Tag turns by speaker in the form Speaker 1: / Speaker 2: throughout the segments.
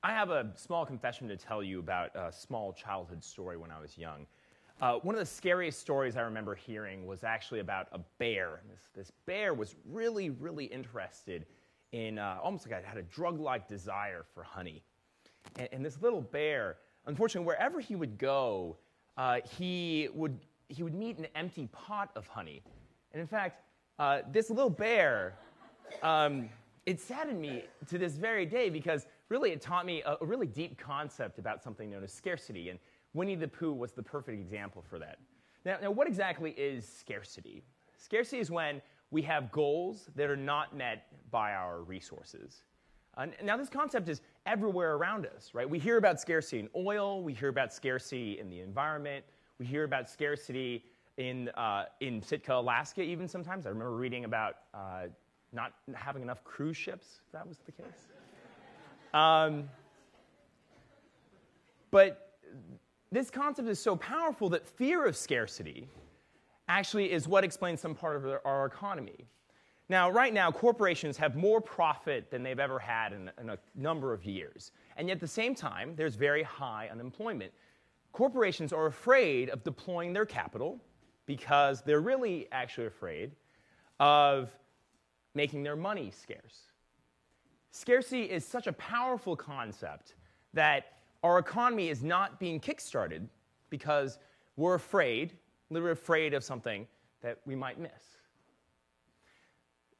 Speaker 1: I have a small confession to tell you about a small childhood story when I was young. One of the scariest stories I remember hearing was actually about a bear. This bear was really, really interested in, almost like it had a drug-like desire for honey. And this little bear, unfortunately, wherever he would go, he would meet an empty pot of honey. And in fact, this little bear, it saddened me to this very day because really it taught me a really deep concept about something known as scarcity. And Winnie the Pooh was the perfect example for that. Now, what exactly is scarcity? Scarcity is when we have goals that are not met by our resources. Now, this concept is everywhere around us, right? We hear about scarcity in oil. We hear about scarcity in the environment. We hear about scarcity in Sitka, Alaska, even sometimes. I remember reading about not having enough cruise ships, if that was the case. But this concept is so powerful that fear of scarcity actually is what explains some part of our economy. Now, right now, corporations have more profit than they've ever had in a number of years. And yet, at the same time, there's very high unemployment. Corporations are afraid of deploying their capital because they're really actually afraid of making their money scarce. Scarcity is such a powerful concept that our economy is not being kickstarted because we're afraid, literally afraid of something that we might miss.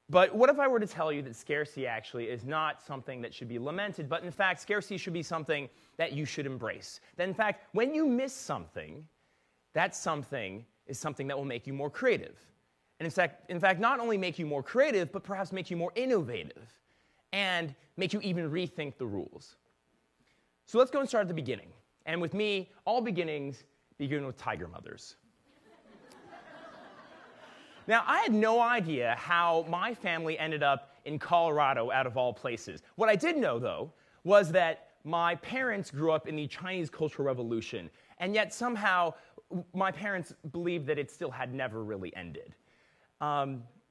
Speaker 1: But what if I were to tell you that scarcity actually is not something that should be lamented, but in fact, scarcity should be something that you should embrace? That in fact, when you miss something, that something is something that will make you more creative. And in fact, not only make you more creative, but perhaps make you more innovative and make you even rethink the rules. So let's go and start at the beginning. And with me, all beginnings begin with tiger mothers. Now, I had no idea how my family ended up in Colorado, out of all places. What I did know, though, was that my parents grew up in the Chinese Cultural Revolution, and yet somehow my parents believed that it still had never really ended.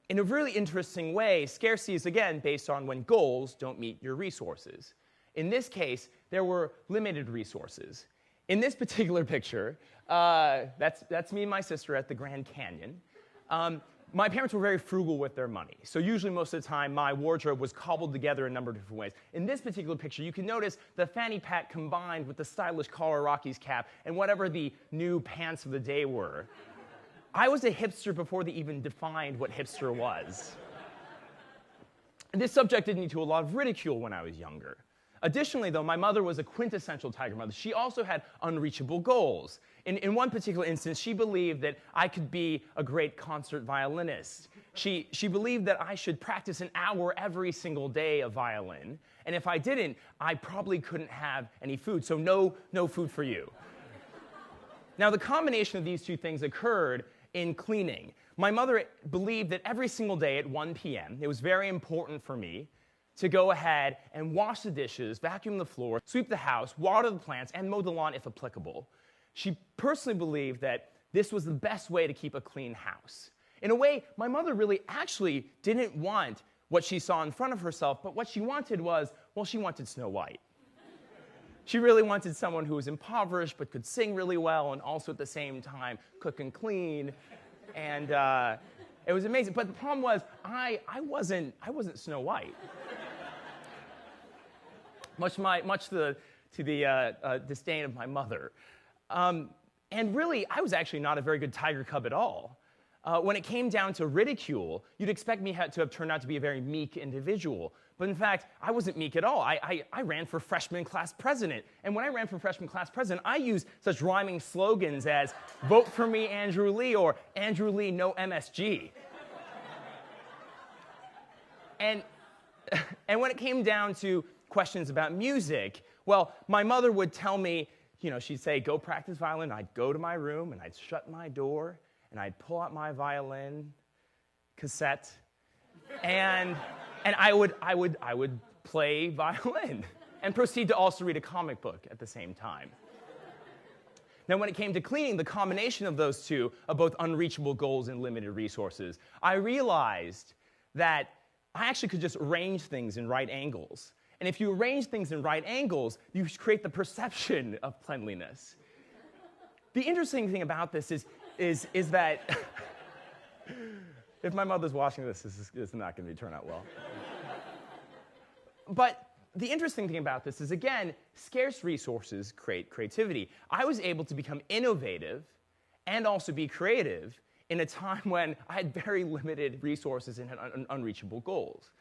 Speaker 1: In a really interesting way, scarcity is, again, based on when goals don't meet your resources. In this case, there were limited resources. In this particular picture, that's me and my sister at the Grand Canyon. My parents were very frugal with their money. So usually, most of the time, my wardrobe was cobbled together in a number of different ways. In this particular picture, you can notice the fanny pack combined with the stylish Colorado Rockies cap and whatever the new pants of the day were. I was a hipster before they even defined what hipster was. And this subjected me to a lot of ridicule when I was younger. Additionally, though, my mother was a quintessential tiger mother. She also had unreachable goals. In one particular instance, she believed that I could be a great concert violinist. She believed that I should practice an hour every single day of violin. And if I didn't, I probably couldn't have any food. So no food for you. Now, the combination of these two things occurred in cleaning. My mother believed that every single day at 1 p.m., it was very important for me to go ahead and wash the dishes, vacuum the floor, sweep the house, water the plants, and mow the lawn if applicable. She personally believed that this was the best way to keep a clean house. In a way, my mother really actually didn't want what she saw in front of herself, but what she wanted was, well, she wanted Snow White. She really wanted someone who was impoverished but could sing really well and also at the same time cook and clean. And it was amazing. But the problem was, I wasn't Snow White. Much to the disdain of my mother. And really, I was actually not a very good tiger cub at all. When it came down to ridicule, you'd expect me to have turned out to be a very meek individual. But in fact, I wasn't meek at all. I ran for freshman class president. And when I ran for freshman class president, I used such rhyming slogans as, "Vote for me, Andrew Lee," or "Andrew Lee, no MSG." And when it came down to questions about music, well, my mother would tell me, she'd say, "Go practice violin." I'd go to my room, and I'd shut my door, and I'd pull out my violin cassette, and I would play violin and proceed to also read a comic book at the same time. Now, when it came to cleaning, the combination of those two, of both unreachable goals and limited resources, I realized that I actually could just arrange things in right angles. And if you arrange things in right angles, you create the perception of cleanliness. The interesting thing about this is that if my mother's watching this, this is not going to turn out well. But the interesting thing about this is, again, scarce resources create creativity. I was able to become innovative and also be creative in a time when I had very limited resources and had unreachable goals.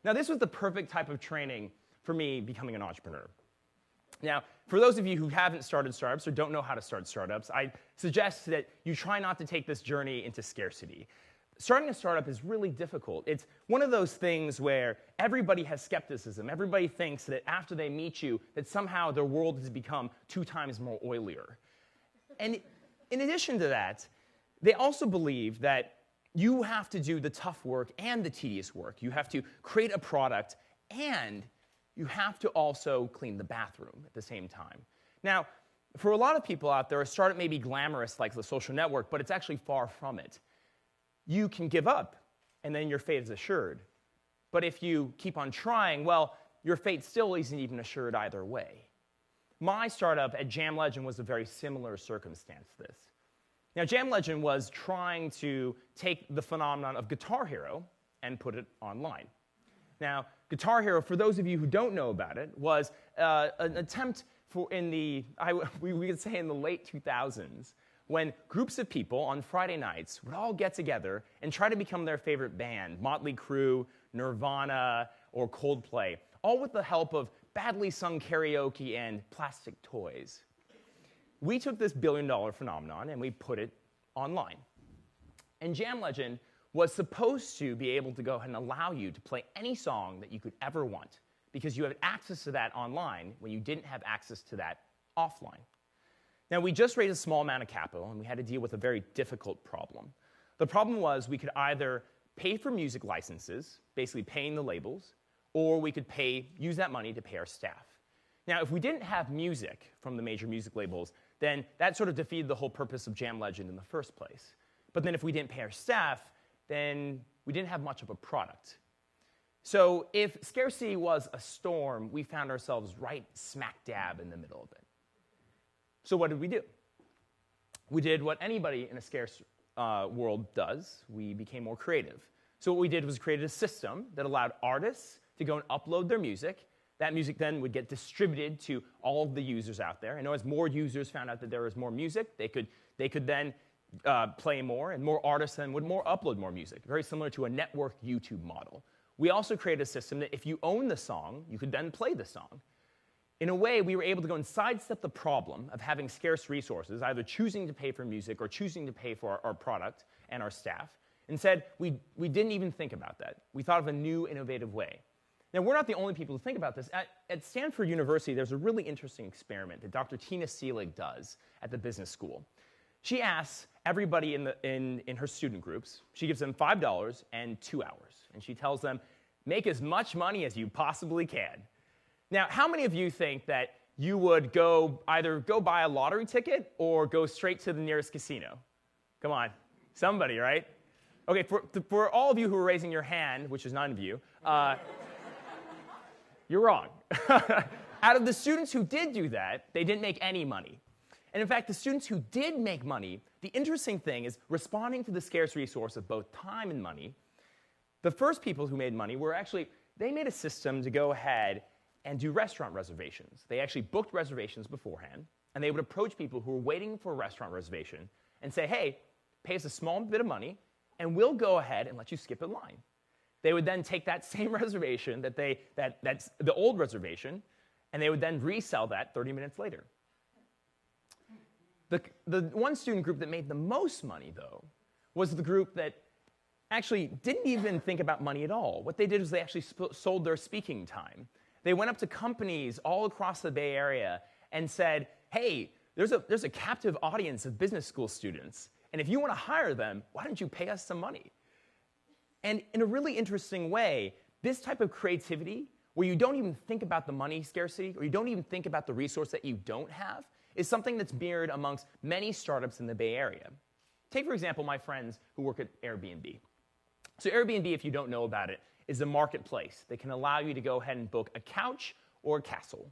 Speaker 1: Now, this was the perfect type of training for me becoming an entrepreneur. Now, for those of you who haven't started startups or don't know how to start startups, I suggest that you try not to take this journey into scarcity. Starting a startup is really difficult. It's one of those things where everybody has skepticism. Everybody thinks that after they meet you, that somehow their world has become 2 times more oilier. And in addition to that, they also believe that you have to do the tough work and the tedious work. You have to create a product, and you have to also clean the bathroom at the same time. Now, for a lot of people out there, a startup may be glamorous like the social network, but it's actually far from it. You can give up, and then your fate is assured. But if you keep on trying, well, your fate still isn't even assured either way. My startup at JamLegend was a very similar circumstance to this. Now, JamLegend was trying to take the phenomenon of Guitar Hero and put it online. Now, Guitar Hero, for those of you who don't know about it, was an attempt we could say in the late 2000s, when groups of people on Friday nights would all get together and try to become their favorite band, Motley Crue, Nirvana, or Coldplay, all with the help of badly sung karaoke and plastic toys. We took this billion-dollar phenomenon and we put it online. And JamLegend was supposed to be able to go ahead and allow you to play any song that you could ever want, because you have access to that online when you didn't have access to that offline. Now, we just raised a small amount of capital, and we had to deal with a very difficult problem. The problem was we could either pay for music licenses, basically paying the labels, or we could use that money to pay our staff. Now, if we didn't have music from the major music labels, then that sort of defeated the whole purpose of JamLegend in the first place. But then if we didn't pay our staff, then we didn't have much of a product. So if scarcity was a storm, we found ourselves right smack dab in the middle of it. So what did we do? We did what anybody in a scarce world does. We became more creative. So what we did was created a system that allowed artists to go and upload their music. That music then would get distributed to all of the users out there. And as more users found out that there was more music, they could then play more, and more artists then would upload more music, very similar to a network YouTube model. We also created a system that if you own the song, you could then play the song. In a way, we were able to go and sidestep the problem of having scarce resources, either choosing to pay for music or choosing to pay for our product and our staff. Instead, we didn't even think about that. We thought of a new, innovative way. Now, we're not the only people who think about this. At Stanford University, there's a really interesting experiment that Dr. Tina Seelig does at the business school. She asks everybody in her student groups, she gives them $5 and 2 hours. And she tells them, make as much money as you possibly can. Now, how many of you think that you would either go buy a lottery ticket or go straight to the nearest casino? Come on, somebody, right? Okay, for all of you who are raising your hand, which is none of you, you're wrong. Out of the students who did do that, they didn't make any money. And in fact, the students who did make money, the interesting thing is responding to the scarce resource of both time and money. The first people who made money were they made a system to go ahead and do restaurant reservations. They actually booked reservations beforehand, and they would approach people who were waiting for a restaurant reservation and say, hey, pay us a small bit of money, and we'll go ahead and let you skip in line. They would then take that same reservation, that's the old reservation, and they would then resell that 30 minutes later. The one student group that made the most money, though, was the group that actually didn't even think about money at all. What they did was they actually sold their speaking time. They went up to companies all across the Bay Area and said, hey, there's a captive audience of business school students, and if you want to hire them, why don't you pay us some money? And in a really interesting way, this type of creativity, where you don't even think about the money scarcity, or you don't even think about the resource that you don't have, is something that's mirrored amongst many startups in the Bay Area. Take, for example, my friends who work at Airbnb. So Airbnb, if you don't know about it, is a marketplace that can allow you to go ahead and book a couch or a castle.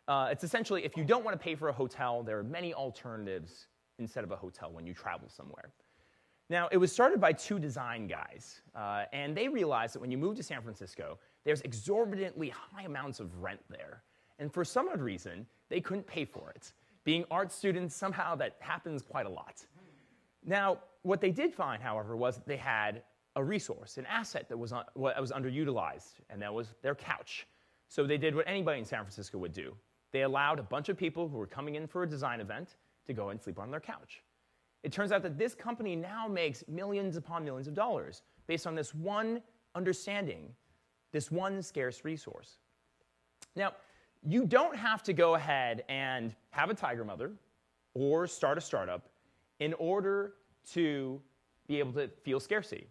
Speaker 1: It's essentially, if you don't want to pay for a hotel, there are many alternatives instead of a hotel when you travel somewhere. Now, it was started by two design guys, and they realized that when you move to San Francisco, there's exorbitantly high amounts of rent there. And for some odd reason, they couldn't pay for it. Being art students, somehow that happens quite a lot. Now, what they did find, however, was that they had a resource, an asset that was underutilized, and that was their couch. So they did what anybody in San Francisco would do. They allowed a bunch of people who were coming in for a design event to go and sleep on their couch. It turns out that this company now makes millions upon millions of dollars based on this one understanding, this one scarce resource. Now, you don't have to go ahead and have a tiger mother or start a startup in order to be able to feel scarcity.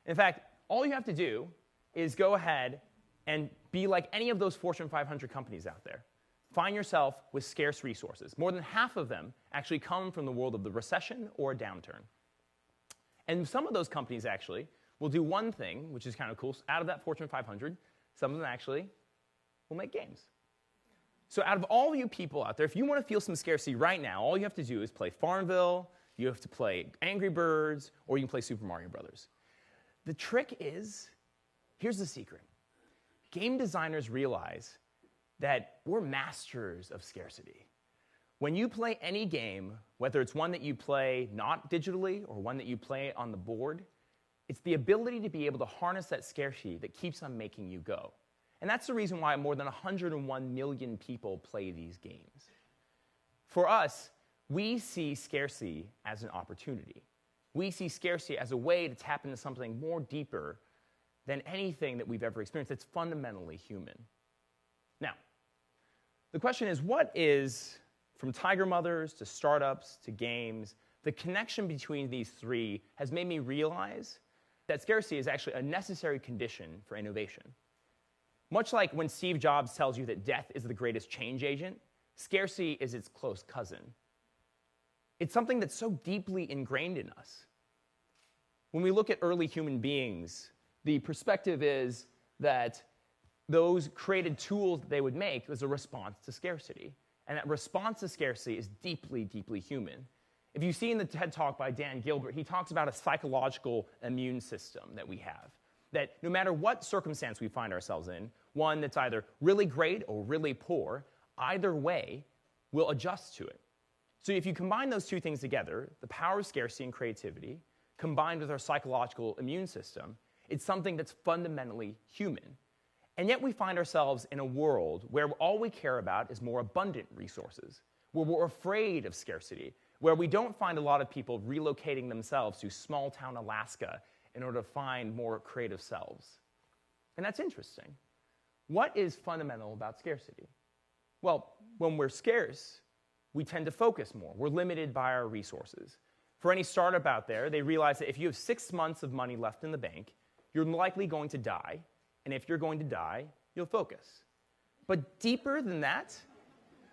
Speaker 1: In fact, all you have to do is go ahead and be like any of those Fortune 500 companies out there. Find yourself with scarce resources. More than half of them actually come from the world of the recession or a downturn. And some of those companies actually will do one thing, which is kind of cool. Out of that Fortune 500, some of them actually will make games. So out of all you people out there, if you want to feel some scarcity right now, all you have to do is play FarmVille, you have to play Angry Birds, or you can play Super Mario Brothers. The trick is, here's the secret. Game designers realize that we're masters of scarcity. When you play any game, whether it's one that you play not digitally or one that you play on the board, it's the ability to be able to harness that scarcity that keeps on making you go. And that's the reason why more than 101 million people play these games. For us, we see scarcity as an opportunity. We see scarcity as a way to tap into something more deeper than anything that we've ever experienced that's fundamentally human. Now, the question is, what is, from tiger mothers to startups to games, the connection between these three has made me realize that scarcity is actually a necessary condition for innovation. Much like when Steve Jobs tells you that death is the greatest change agent, scarcity is its close cousin. It's something that's so deeply ingrained in us. When we look at early human beings, the perspective is that those created tools that they would make was a response to scarcity. And that response to scarcity is deeply, deeply human. If you see in the TED Talk by Dan Gilbert, he talks about a psychological immune system that we have. That no matter what circumstance we find ourselves in, one that's either really great or really poor, either way, we'll adjust to it. So if you combine those two things together, the power of scarcity and creativity, combined with our psychological immune system, it's something that's fundamentally human. And yet we find ourselves in a world where all we care about is more abundant resources, where we're afraid of scarcity, where we don't find a lot of people relocating themselves to small-town Alaska in order to find more creative selves. And that's interesting. What is fundamental about scarcity? Well, when we're scarce, we tend to focus more. We're limited by our resources. For any startup out there, they realize that if you have 6 months of money left in the bank, you're likely going to die. And if you're going to die, you'll focus. But deeper than that,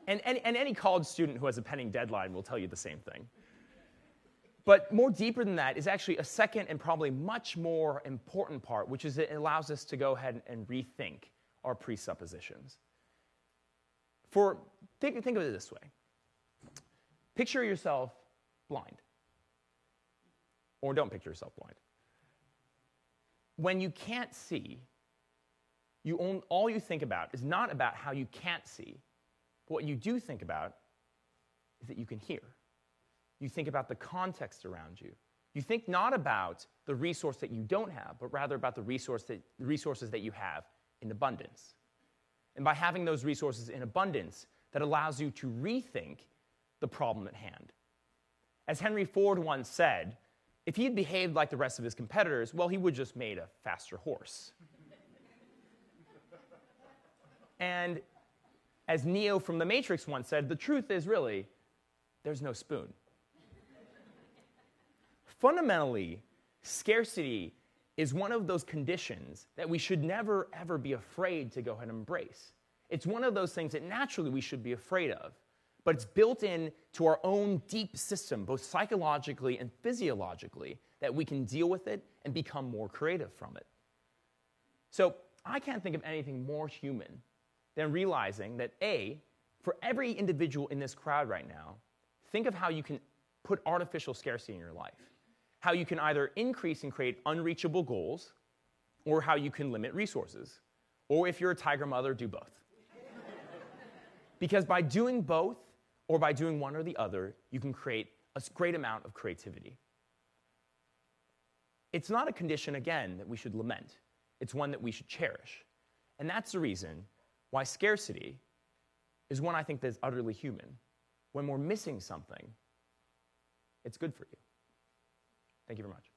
Speaker 1: and any college student who has a pending deadline will tell you the same thing. But more deeper than that is actually a second and probably much more important part, which is it allows us to go ahead and rethink our presuppositions. Think of it this way. Picture yourself blind. Or don't picture yourself blind. When you can't see, all you think about is not about how you can't see, but what you do think about is that you can hear. You think about the context around you. You think not about the resource that you don't have, but rather about the resources that you have in abundance. And by having those resources in abundance, that allows you to rethink the problem at hand. As Henry Ford once said, if he had behaved like the rest of his competitors, well, he would just made a faster horse. And as Neo from The Matrix once said, the truth is really, there's no spoon. Fundamentally, scarcity is one of those conditions that we should never, ever be afraid to go ahead and embrace. It's one of those things that naturally we should be afraid of, but it's built in to our own deep system, both psychologically and physiologically, that we can deal with it and become more creative from it. So I can't think of anything more human than realizing that A, for every individual in this crowd right now, think of how you can put artificial scarcity in your life. How you can either increase and create unreachable goals, or how you can limit resources. Or if you're a tiger mother, do both. Because by doing both, or by doing one or the other, you can create a great amount of creativity. It's not a condition, again, that we should lament. It's one that we should cherish. And that's the reason why scarcity is one I think that's utterly human. When we're missing something, it's good for you. Thank you very much.